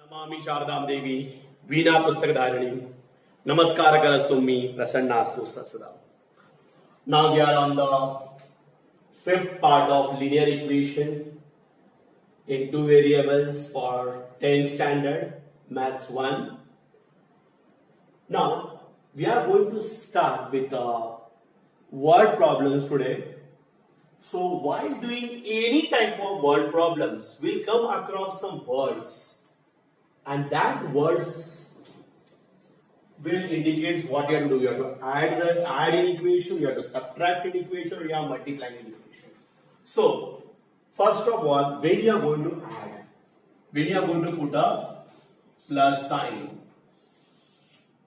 नमामि शारदां देवी वीणा पुस्तकधारिणी नमस्कारकरस्तु मी प्रसन्नास्तु सदा. Now we are on the fifth part of linear equation in two variables for 10th standard maths 1. Now we are going to start with the word problems today. So while doing any type of word problems, we'll come across some words, and that words will indicate what you have to do. You have to add an equation, you have to subtract an equation, or you are multiplying an equation. So first of all, when you are going to add, when you are going to put a plus sign.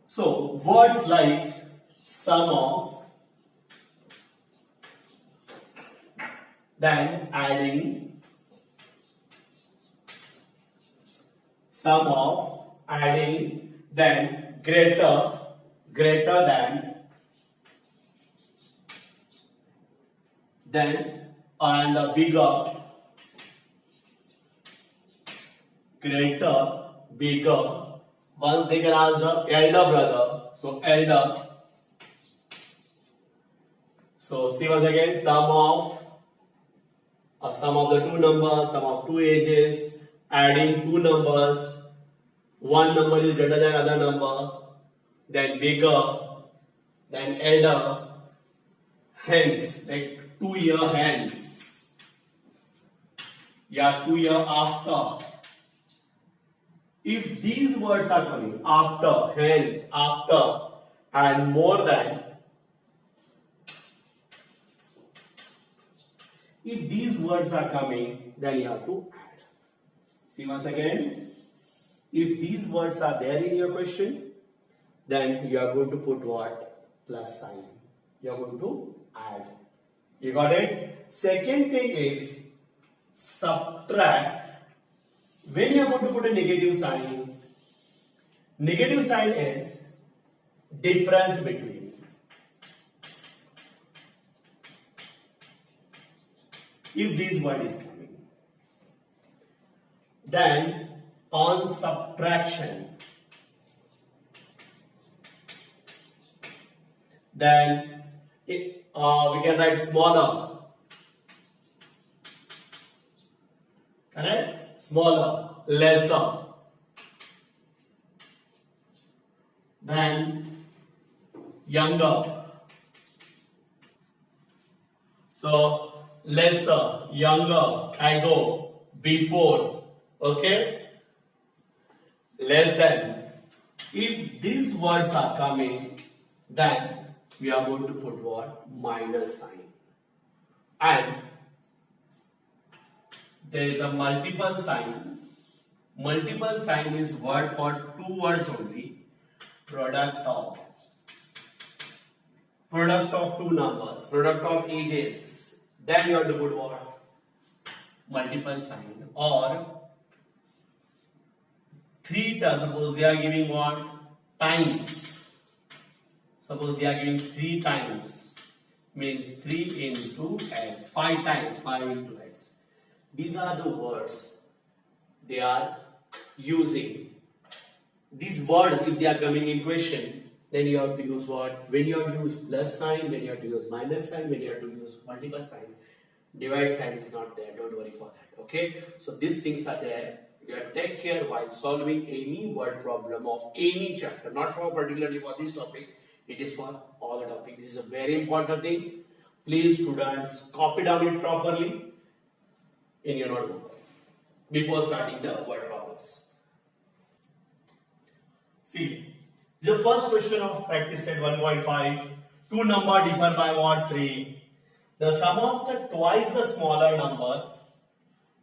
So words like sum of, then adding, sum of, adding, then greater than, then and bigger, greater, bigger. Once they can ask the elder brother, so elder. So see once again, sum of the two numbers, sum of two ages, adding two numbers, one number is greater than other number, then bigger, then elder, hence, like 2 year hence, yeah, 2 year after. If these words are coming after, hence, after, and more than, if these words are coming, then you have to add. See once again, if these words are there in your question, then you are going to put what? Plus sign. You are going to add. You got it? Second thing is subtract. When you are going to put a negative sign is difference between. If this word is coming, then on subtraction, then we can write smaller, correct? Smaller, lesser, then younger. So lesser, younger, ago, before, okay? Less than. If these words are coming, then we are going to put what? Minus sign. And there is a multiple sign. Multiple sign is word for two words only. Product of two numbers, product of ages. Then you have to put what? Multiple sign. Or three terms, suppose they are giving what? Times. Suppose they are giving 3 times, means 3 into x, 5 times, 5 into x. These are the words they are using. These words, if they are coming in question, then you have to use what? When you have to use plus sign, when you have to use minus sign, when you have to use multiple sign. Divide sign is not there, don't worry for that, okay? So these things are there. You have to take care while solving any word problem of any chapter, not for particularly for this topic. It is for all the topics. This is a very important thing. Please, students, copy down it properly in your notebook before starting the word problems. See, the first question of practice set 1.5. Two numbers differ by what? 3. The sum of the twice the smaller number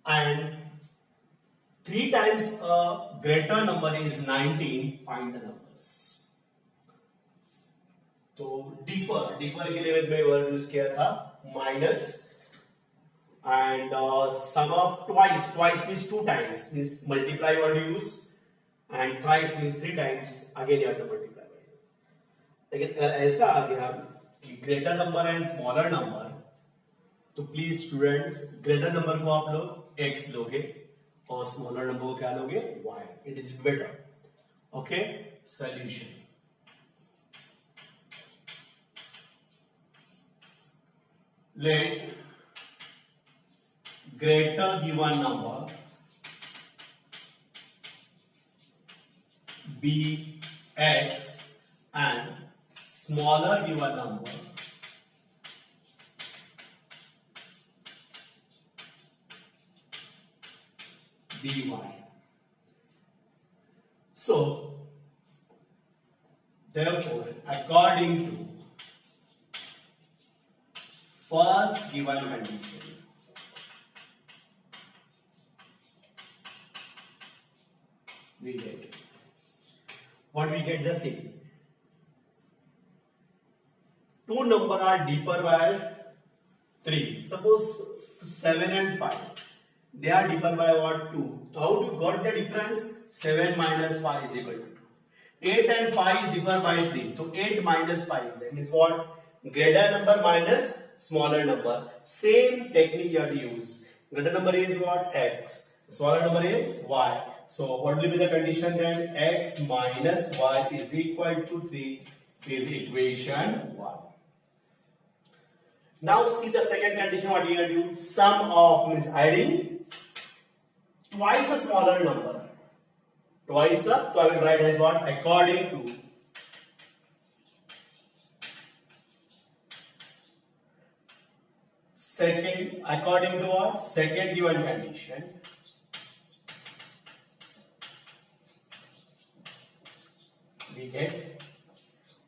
and 3 times a greater number is 19. Find the numbers. तो differ के लिए मैं word use किया था minus and sum of twice means 2 times means multiply word use and thrice means 3 times again you have to multiply word. लेकिन ऐसा आ गया कि greater number and smaller number, तो प्लीज स्टूडेंट्स ग्रेटर नंबर को आप लोग x लोगे और स्मॉलर नंबर को क्या लोगे y. It is better. Okay, solution. Let greater given number be x and smaller given number be y. So therefore, according to first given condition, we get what we get the same. Two number are differ by 3. Suppose 7 and 5. They are differ by what? 2. So how do you got the difference? 7 minus 5 is equal to 2. 8 and 5 differ by 3. So 8 minus 5 then is what? Greater number minus smaller number. Same technique you have to use. Greater number is what? X. Smaller number is y. So what will be the condition then? X minus y is equal to 3 is equation 1. Now see the second condition. What you are do? Sum of means adding twice a smaller number. Twice a, so I will write as what? According to second, according to what? Second given condition. We get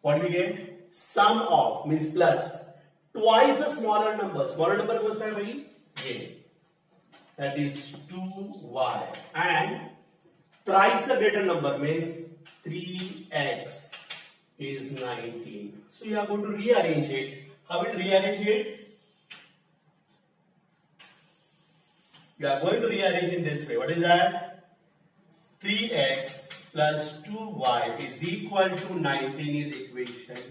what we get? Sum of means plus twice a smaller number. Smaller number कौन सा है भाई? ये. That is 2y and thrice a greater number means 3x is 19. So you are going to rearrange it. How will rearrange it? You are going to rearrange in this way. What is that? 3x plus 2y is equal to 19 is equation 2.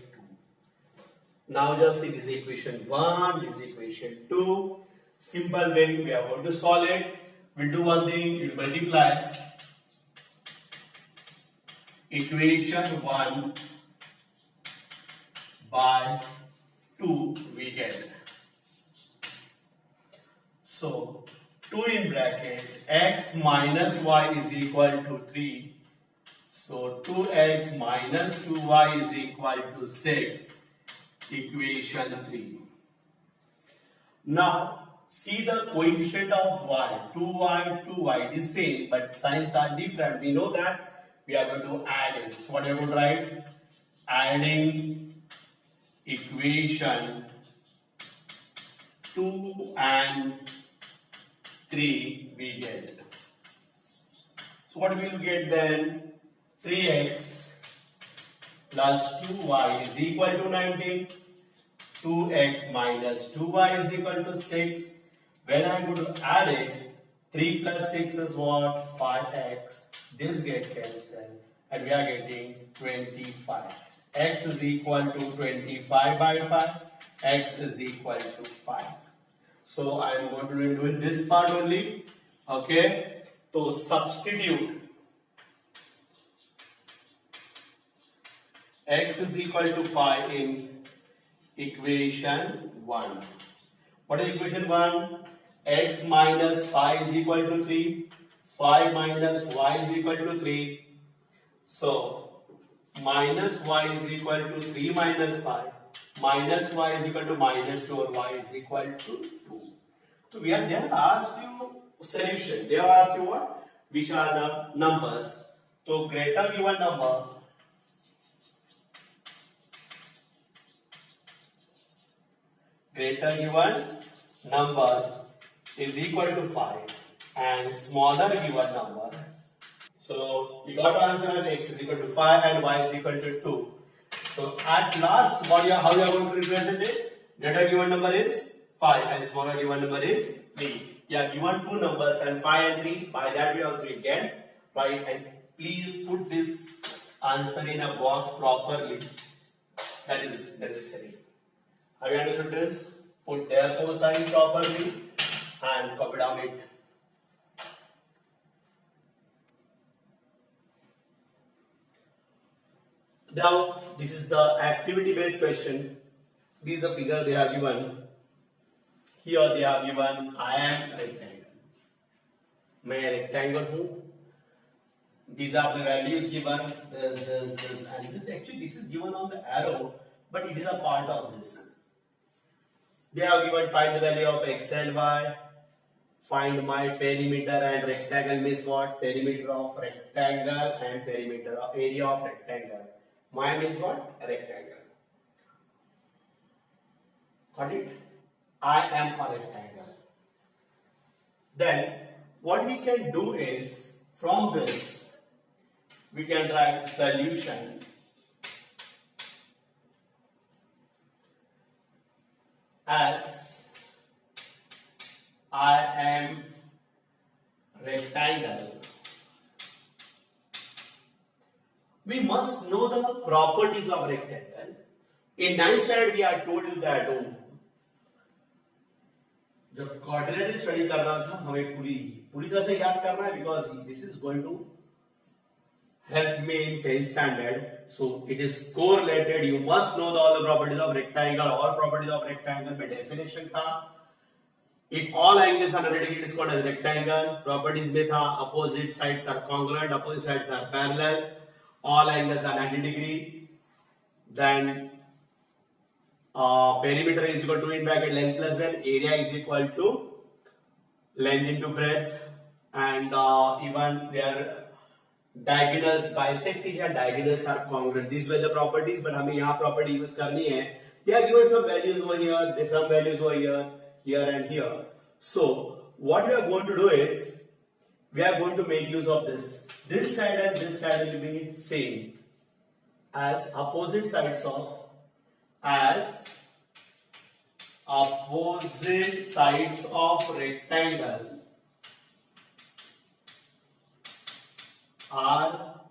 Now just see this equation 1, this equation 2. Simple way we are going to solve it. We'll do one thing, we'll multiply equation 1 by 2 we get. So 2 in bracket x minus y is equal to 3. So 2x minus 2y is equal to 6. Equation 3. Now see the coefficient of y. 2y, 2y is same but signs are different. We know that we are going to add it. So what are you going to write? Adding equation 2 and 3 we get. So what we will get then? 3x plus 2y is equal to 19. 2x minus 2y is equal to 6. When I am going to add it, 3 plus 6 is what? 5x. This get cancelled and we are getting 25. X is equal to 25 by 5. X is equal to 5. So I am going to be doing this part only. Okay. So substitute x is equal to 5 in equation 1. What is equation 1? X minus 5 is equal to 3. 5 minus y is equal to 3. So minus y is equal to 3 minus 5. Minus y is equal to minus 2 or y is equal to 2. So they have asked you solution. They have asked you what? Which are the numbers. So greater given number is equal to 5 and smaller given number. So we got the answer as x is equal to 5 and y is equal to 2. So at last how you are going to represent it? Greater given number is 5 and smaller given number is 3. Yeah, given two numbers and 5 and 3. By that way also you can write, and please put this answer in a box properly. That is necessary. Have you understood this? Put therefore sign properly and copy down it. Now, this is the activity based question. These are figure they are given. Here they are given I am rectangle. मैं rectangle हूँ. These are the values given. This, and this. Actually, this is given on the arrow, but it is a part of this. They have given find the value of x and y. Find my perimeter and rectangle means what? Perimeter of rectangle and perimeter of area of rectangle. My means what? A rectangle. Got it? I am a rectangle. Then what we can do is from this we can write solution as I am rectangle. We must know the properties of rectangle. In 9th standard we are told you that जब quadratic study कर रहा था हमें पूरी तरह से याद करना है because this is going to help me in 10th standard. So it is correlated. You must know all the properties of rectangle. All properties of rectangle में definition था. If all angles are 90 degrees, it is called as rectangle. Properties में था opposite sides are congruent, opposite sides are parallel. All angles are 90 degree. Then perimeter is equal to in bracket length plus then area is equal to length into breadth, and even their diagonals bisect each other, diagonals are congruent. These were the properties, but हमें यहाँ property use करनी है. They are given some values over here, there's some values over here, here and here. So what we are going to do is we are going to make use of this. This side and this side will be same as opposite sides of rectangle are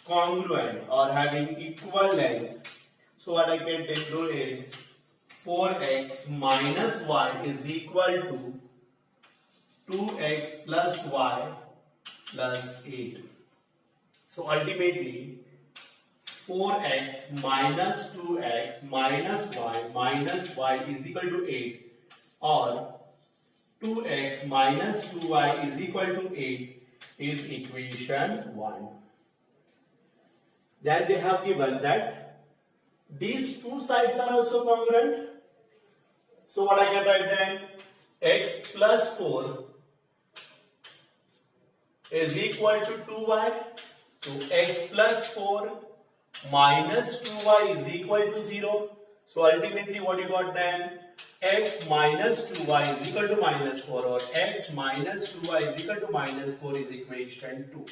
congruent or having equal length. So what I can do is 4x minus y is equal to 2x plus y plus 8. So ultimately 4x minus 2x minus y is equal to 8, or 2x minus 2y is equal to 8 is equation 1. Then they have given that these two sides are also congruent. So what I can write then, x plus 4 is equal to 2y. So x plus 4 minus 2y is equal to 0. So ultimately what you got then, x minus 2y is equal to minus 4, or x minus 2y is equal to minus 4 is equation 2.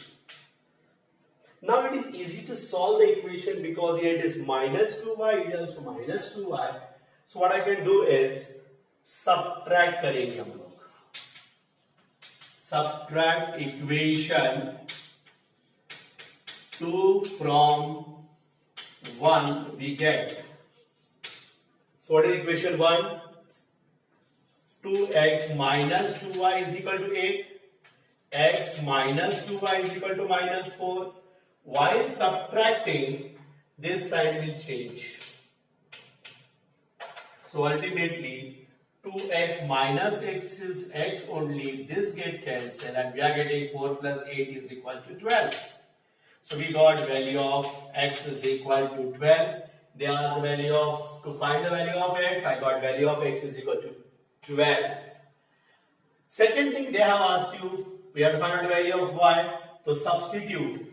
Now it is easy to solve the equation because here it is minus 2y, it is also minus 2y. So what I can do is subtract करेंगे हम लोग. Subtract equation 2 from 1 we get. So what is equation 1? 2x minus 2y is equal to 8. X minus 2y is equal to minus 4. While subtracting, this sign will change. So ultimately 2x minus x is x only. This get cancelled and we are getting 4 plus 8 is equal to 12. So we got value of x is equal to 12. They asked the value of, to find the value of x, I got value of x is equal to 12. Second thing they have asked you, we have to find out the value of y. So substitute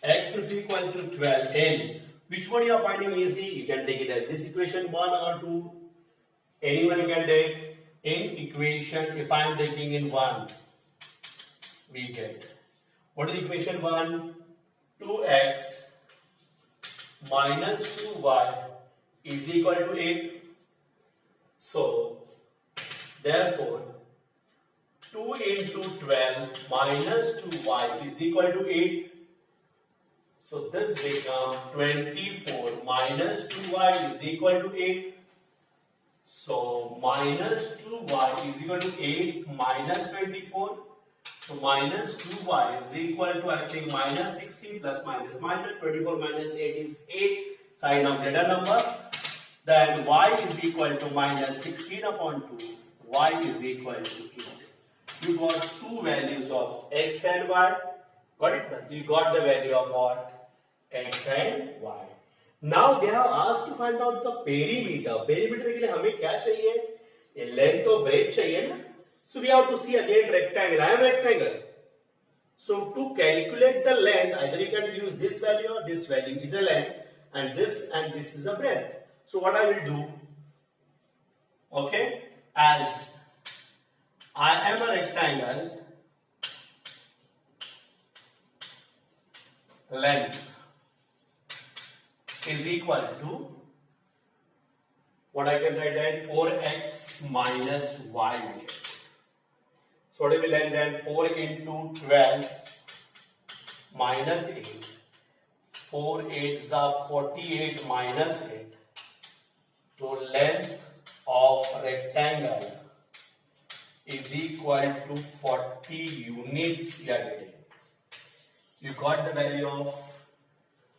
x is equal to 12 in. Which one you are finding easy? You can take it as this equation 1 or 2. Anyone you can take. In equation, if I am taking in 1, we get, what is equation 1? 2x minus 2y is equal to 8. So therefore 2 into 12 minus 2y is equal to 8. So this becomes 24 minus 2y is equal to 8. So minus 2y is equal to 8 minus 24. So minus 2y is equal to, I think, minus 16 plus minus minus 24 minus 8 is 8. Sign of greater number. Then y is equal to minus 16 upon 2. Y is equal to 8. You got two values of x and y. Got it? You got the value of what? X and y. Now they have asked to find out the perimeter. Perimeter के लिए हमें क्या चाहिए? ये length और breadth चाहिए ना? So we have to see again rectangle. I am rectangle. So to calculate the length, either you can use this value or this value is a length, and this is a breadth. So what I will do? Okay, as I am a rectangle, length is equal to, what I can write that 4x minus y. So what will be length then? 4 into 12 minus 8. 4 8s are 48 minus 8. So length of rectangle is equal to 40 units you are getting. You got the value of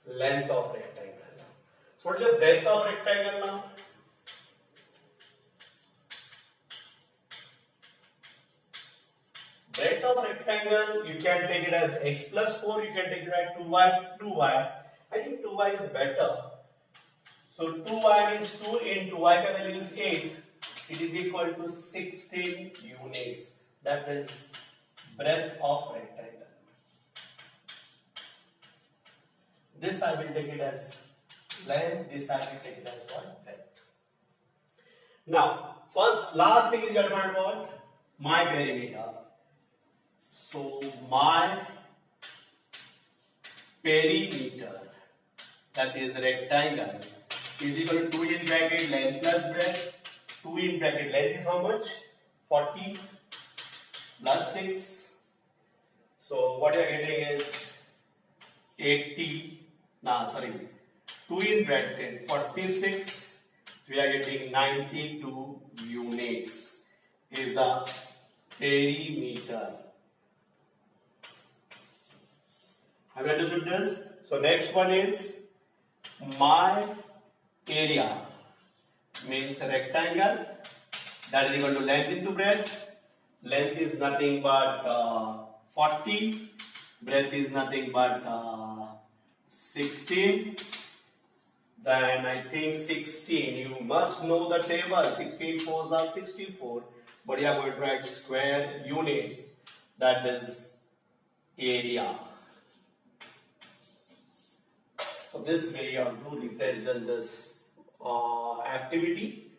length of rectangle. So what is the breadth of rectangle now? Breadth of rectangle, you can take it as x plus 4, you can take it as 2y. I think 2y is better. So 2y means 2 into y ka value is 8. It is equal to 16 units. That is breadth of rectangle. This I will take it as length. This I will take it as what? Breadth. Now, last thing is you have to find what? My perimeter. So my perimeter, that is rectangle, is equal to 2 in bracket length plus breadth. 2 in bracket length is how much? 40 plus 6. So what you are getting is 80. 2 in bracket 46. We are getting 92 units is a perimeter. Have you understood this? So next one is my area, means a rectangle, that is equal to length into breadth. Length is nothing but 40, breadth is nothing but 16. Then I think 16, you must know the table. 16 fours are 64, but you are going to write square units, that is area. So this way you have to represent this activity.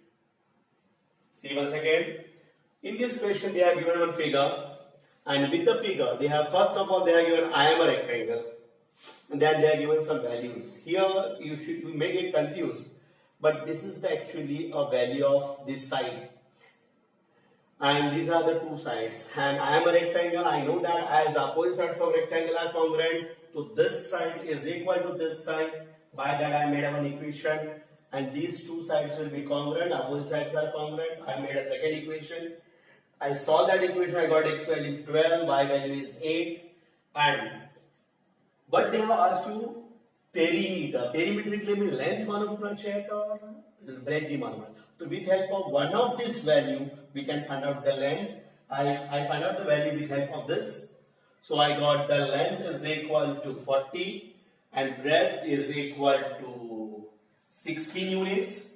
See once again, in this question they have given one figure, and with the figure they have, first of all they have given I am a rectangle, and then they are given some values. Here you may get confused, but this is actually a value of this side, and these are the two sides, and I am a rectangle. I know that as opposite sides of rectangle are congruent, to this side is equal to this side. By that I made one equation, and these two sides will be congruent, opposite sides are congruent. I made a second equation. I solved that equation, I got x value 12, y value is 8, but they have asked you perimeter. Perimeter के लिए मैं length मालूम होना चाहिए और breadth भी मालूम होना. So with help of one of this value we can find out the length. I find out the value with help of this. So I got the length is equal to 40 and breadth is equal to 16 units.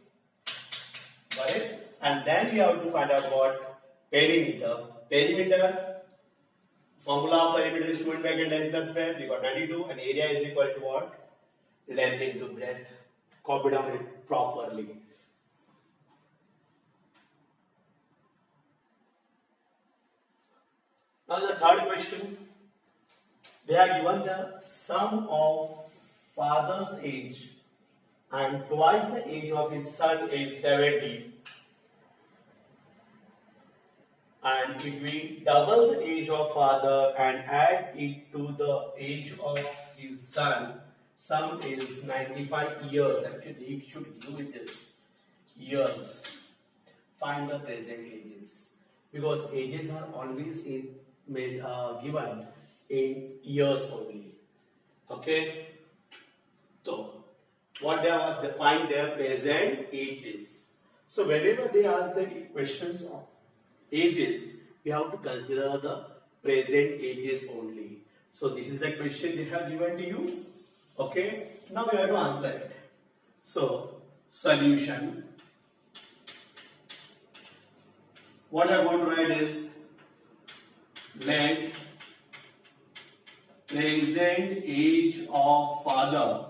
Got it? And then we have to find out what? Perimeter. Perimeter, formula of perimeter is 2 in bracket length plus breadth. You got 92, and area is equal to what? Length into breadth. Copy down it properly. Now the third question. They are given the sum of father's age and twice the age of his son is 70. And if we double the age of father and add it to the age of his son, sum is 95 years. Actually, you should do with this years. Find the present ages, because ages are always in given in years only. Okay. So what they was defined their present ages. So whenever they ask the questions of ages, we have to consider the present ages only. So this is the question they have given to you. Okay. Now we have to answer it. So solution. What I want to write is let present age of father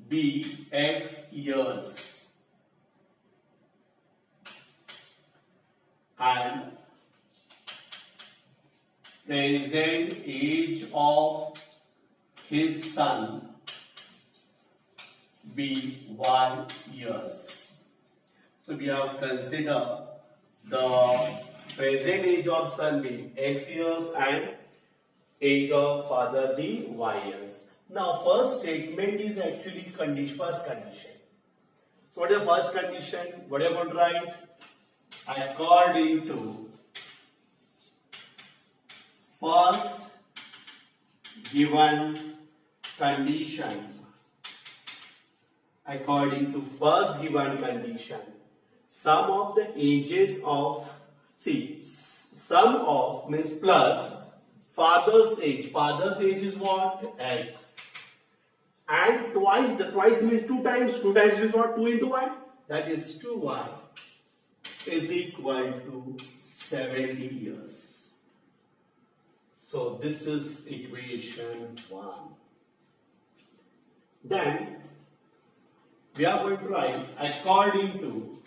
be X years and present age of his son be Y years. So we have considered the present age of son be X years and age of father be Y years. Now first statement is actually first condition. So what is the first condition? What are you going to write? According to first given condition. According to first given condition, sum of the ages of, sum of means plus father's age. Father's age is what? X. And twice, the twice means 2 times. 2 times is what? 2 into y. That is 2y is equal to 70 years. So this is equation 1. Then we are going to write according to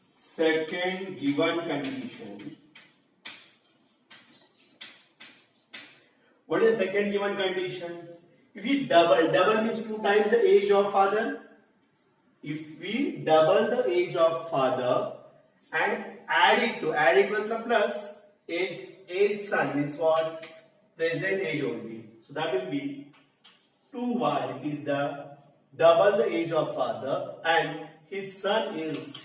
second given condition. What is second given condition? If we double means 2 times the age of father. If we double the age of father and add it matlab plus age son means what? Present age only. So that will be 2y is the double the age of father and his son is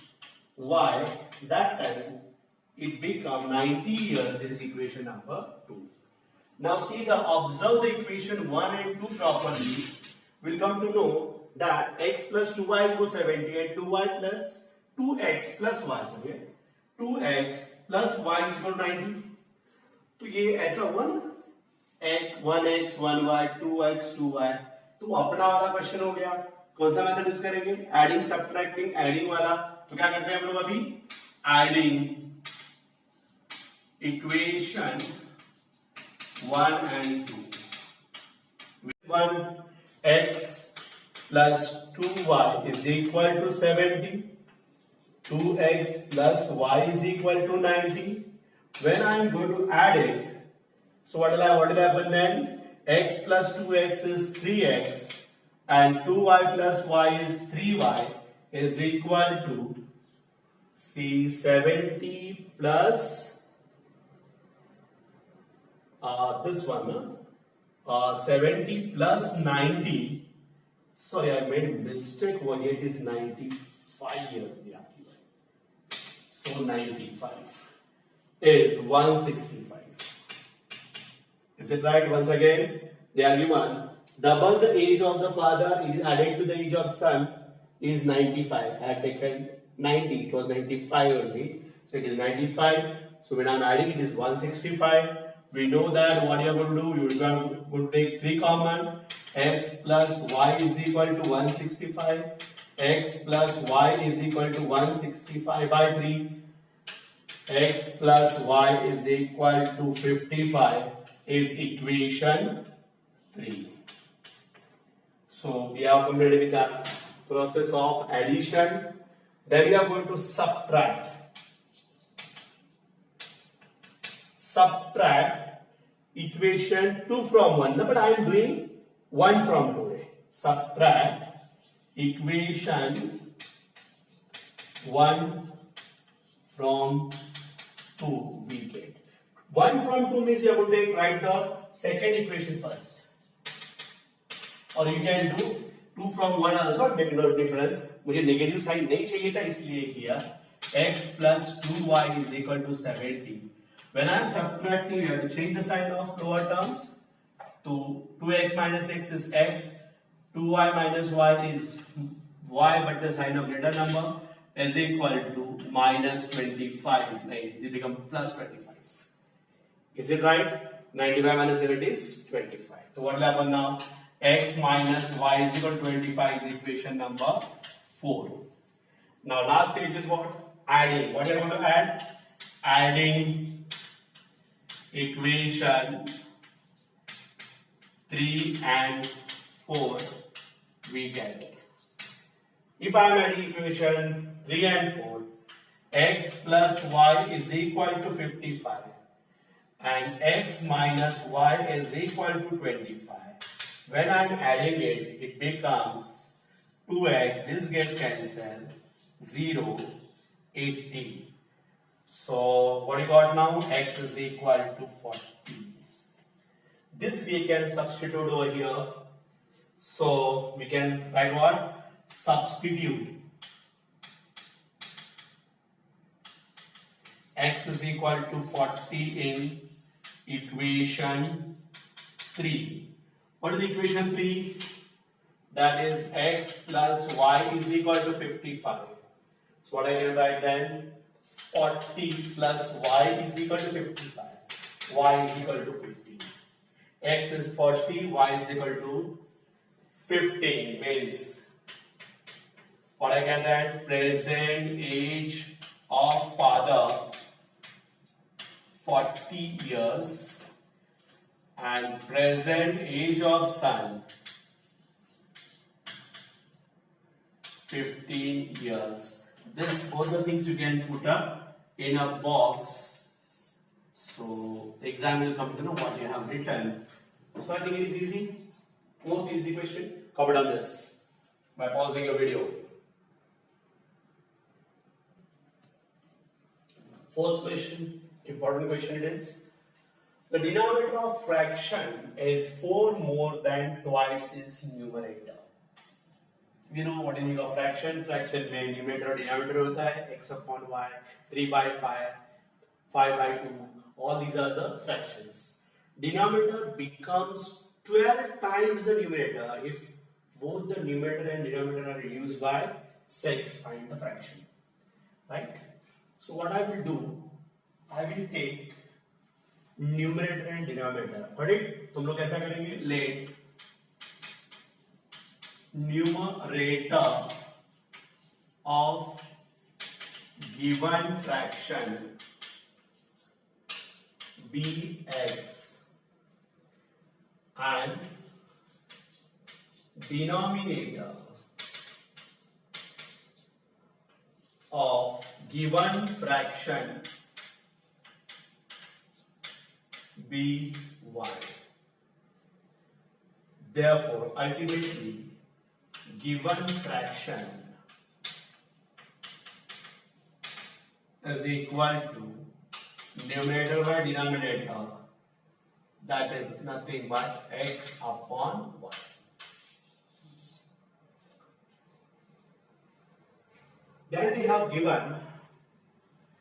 y. That time it become 90 years. This is equation number 2. Now see observe the equation 1 and 2 properly. We'll come to know that x plus 2y is equal to 70 and 2y plus 2x plus y. Okay? 2x plus y is equal to 90. तो ये ऐसा हुआ ना 1x 1y 2x 2y. तो अपना वाला question हो गया. कौन सा मेथड यूज करेंगे? एडिंग सब्ट्रैक्टिंग एडिंग वाला. तो क्या करते हैं हम लोग अभी? Adding equation 1 and 2. 1x plus 2y is equal to 70. 2x plus y is equal to 90. When I am going to add it, so what will happen then? X plus 2x is 3x and 2y plus y is 3y is equal to 70 plus this one, 70 plus 90. Sorry, I made a mistake over here. It is 95 years they are given. So 95 is 165. Is it right? Once again, they are given double the age of the father. It is added to the age of son is 95. I had taken 90. It was 95 only. So it is 95. So when I am adding, it is 165. We know that what you are going to do, you are going to take 3 common. X plus y is equal to 165. X plus y is equal to 165 by 3. X plus y is equal to 55 is equation 3. So we have completed with the process of addition. Then we are going to subtract. Subtract equation 2 from 1. No, but I am doing 1 from 2. Subtract equation 1 from 2 we get. 1 from 2 means you have to write the second equation first. Or you can do 2 from 1 also, make no difference. मुझे negative sign नहीं चाहिए था इसलिए किया. x plus 2y is equal to 70. When I am subtracting, you have to change the sign of lower terms. To 2x minus x is x, 2y minus y is y, but the sign of greater number is equal to minus 25. It becomes plus 25. Is it right? 95 minus 70 is 25. So what will happen now? X minus y is equal to 25 is equation number 4. Now last stage is what? Adding. What are you going to add? Adding equation 3 and 4 we get. If I am adding equation 3 and 4, x plus y is equal to 55 and x minus y is equal to 25. When I am adding it, it becomes 2x, this gets cancelled, 0, 80. So what you got now? X is equal to 40. This we can substitute over here. So we can write what? Substitute. X is equal to 40 in equation 3. What is equation 3? That is x plus y is equal to 55. So what I can write then? 40 plus y is equal to 55. Y is equal to 15. X is 40, y is equal to 15 means what I can write? Present age of father 40 years and present age of son 15 years. This both the things you can put up in a box. So the exam will come to know what you have written. So I think it is easy. Most easy question. Covered on this by pausing your video. Fourth question, important question it is. The denominator of fraction is 4 more than twice its numerator. We know what is meaning of fraction. Fraction में numerator और denominator होता है x upon y, 3 by 5, 5 by 2. All these are the fractions. Denominator becomes 12 times the numerator if both the numerator and denominator are reduced by 6. Find the fraction. Right? So what I will do, I will take numerator and denominator. Got it? तुम लोग कैसा करेंगे? Let numerator of given fraction be x and denominator of given fraction be y. Therefore, ultimately, given fraction is equal to numerator by denominator, that is nothing but x upon y. Then we have given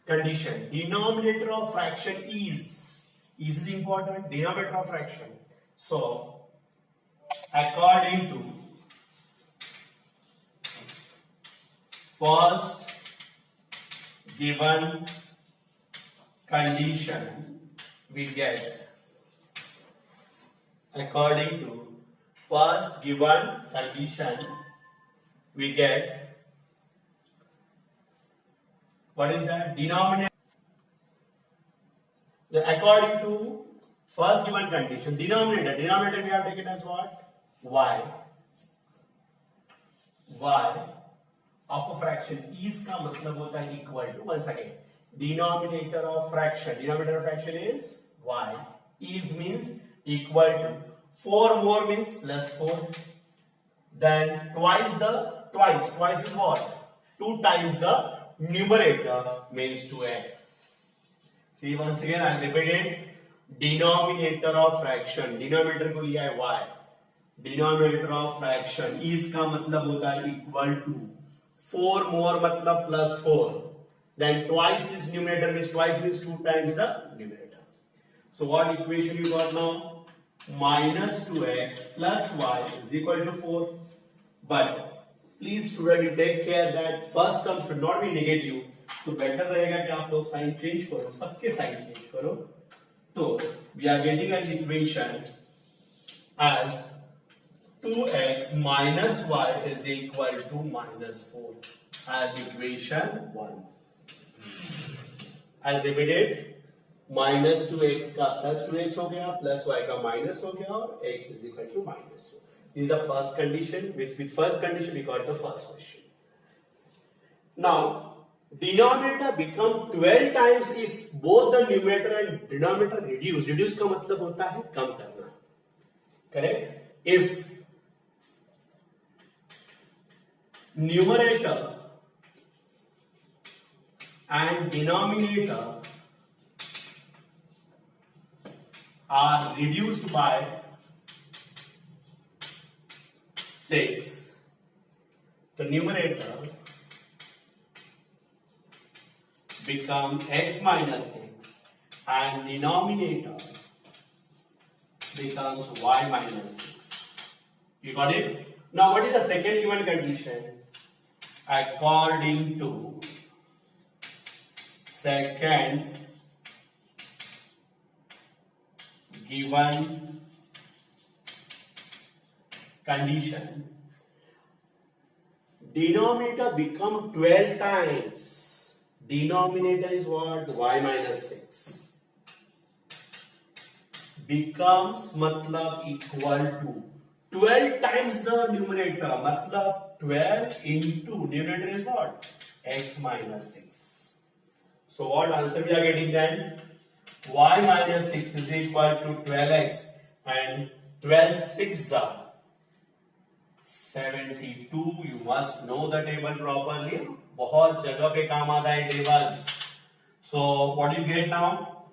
condition. Denominator of fraction is important. Denominator of fraction. So, according to first given condition, we get, according to first given condition, we get, what is that? Denominator. According to first given condition, denominator we have taken as what? Y. Y of a fraction. Is का मतलब होता है equal to, once again, denominator of fraction is y. Is means equal to. 4 more means plus 4. Then twice is what? 2 times the numerator means 2x. See, once again I repeat it. Denominator of fraction, denominator को लिया है y. Denominator of fraction is का मतलब होता है equal to. 4 more मतलब plus 4. Then twice is numerator means twice means 2 times the numerator. So what equation you got now? Minus 2x plus y is equal to 4. But please student you take care that first term should not be negative. तो better रहेगा कि आप लोग sign change करो, सबके sign change करो. तो we are getting an equation as 2x minus y is equal to minus 4 as equation 1. I'll repeat it. Minus 2x का plus 2x हो गया, plus y का minus हो गया और x is equal to minus 2. This is the first condition. With first condition we got the first question. Now denominator become 12 times if both the numerator and denominator reduce. Reduce का मतलब होता है कम करना. Correct? If numerator and denominator are reduced by 6, the numerator become x minus 6 and denominator becomes y minus 6. You got it? Now what is the second given condition? According to second given condition, denominator become 12 times. Denominator is what? Y minus 6. Becomes मतलब equal to 12 times the numerator. मतलब 12 into numerator is what? X minus 6. So what answer we are getting then? Y minus 6 is equal to 12x and 12 6 are 72. You must know the table properly. बहुत जगह पे काम आता है tables. So what do you get now?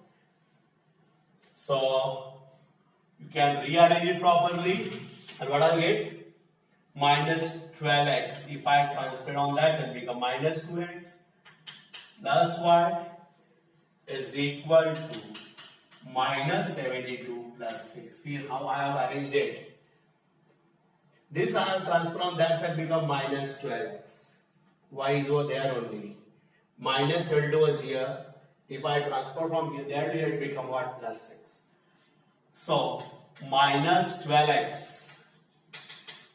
So you can rearrange it properly. And what I'll get? Minus 12x. If I transfer on that, it will become minus 2x plus y is equal to minus 72 plus 6. See how I have arranged it. This I have transferred on that side become minus 12x. Y is over there only. Minus 72 was here. If I transfer from here, there to here, it become what? Plus 6. So minus 12x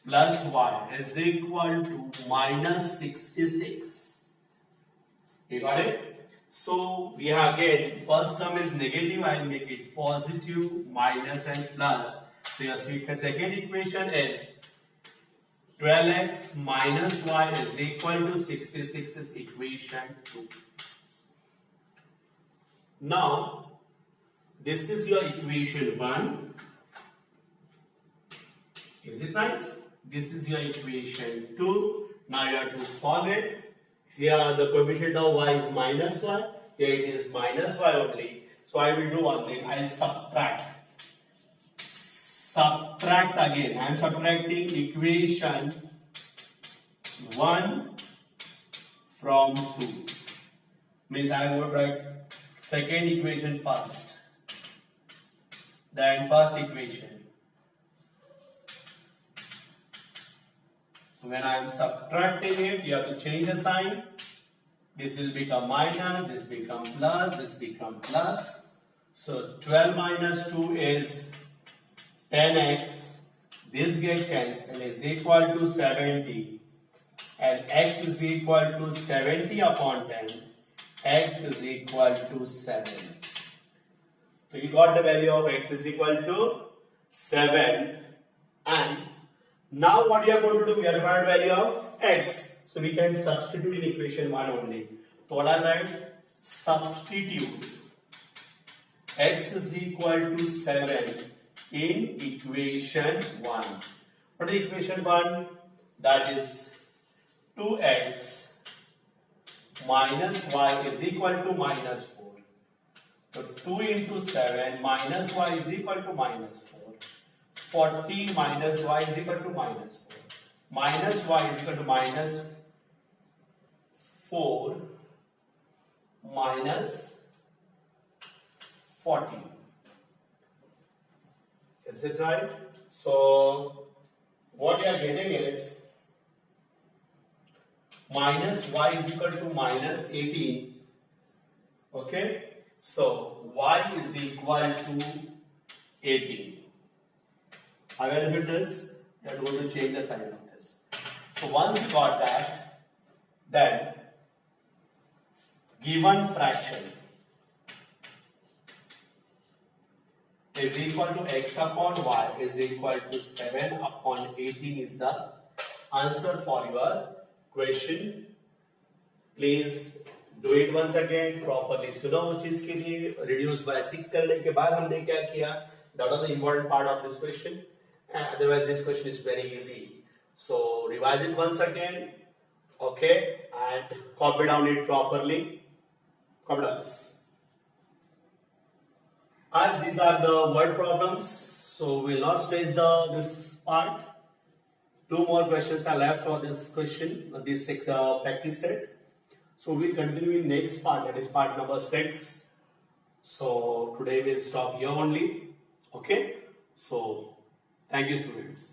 plus y is equal to minus 66. You got it? So we have again, first term is negative, I will make it positive, minus and plus. So your second equation is 12x minus y is equal to 66 is equation 2. Now, this is your equation 1. Is it right? This is your equation 2. Now you have to solve it. Here the coefficient of y is minus y. Here it is minus y only. So I will do one thing. I will subtract. Subtract again. I am subtracting equation 1 from 2. Means I am going to write second equation first. Then first equation. When I am subtracting it, you have to change the sign. This will become minus, this become plus, this become plus. So 12 minus 2 is 10x. This get cancelled is equal to 70. And x is equal to 70 upon 10. X is equal to 7. So you got the value of x is equal to 7. And now what we are going to do, we are going to find value of x. So we can substitute in equation 1 only. So what I write? Substitute x is equal to 7 in equation 1. What is equation 1? That is 2x minus y is equal to minus 4. So 2 into 7 minus y is equal to minus 4. 40 minus y is equal to minus 4. Minus y is equal to minus 4 minus 14. Is it right? So what you are getting is minus y is equal to minus 18. Okay, so y is equal to 18. How will you do this? You are going to change the sign of this. So once you got that, then given fraction is equal to x upon y is equal to 7 upon 18 is the answer for your question. Please do it once again properly. सुनो उस चीज के लिए reduce by 6 करने के बाद हमने क्या किया? That was the important part of this question. Otherwise this question is very easy. So revise it once again, okay, and copy down it properly. Copy down this. As these are the word problems, so we'll not stress this part. 2 more questions are left for this question, this practice set. So we'll continue in next part, that is part number 6. So today we'll stop here only. Okay. So thank you, students.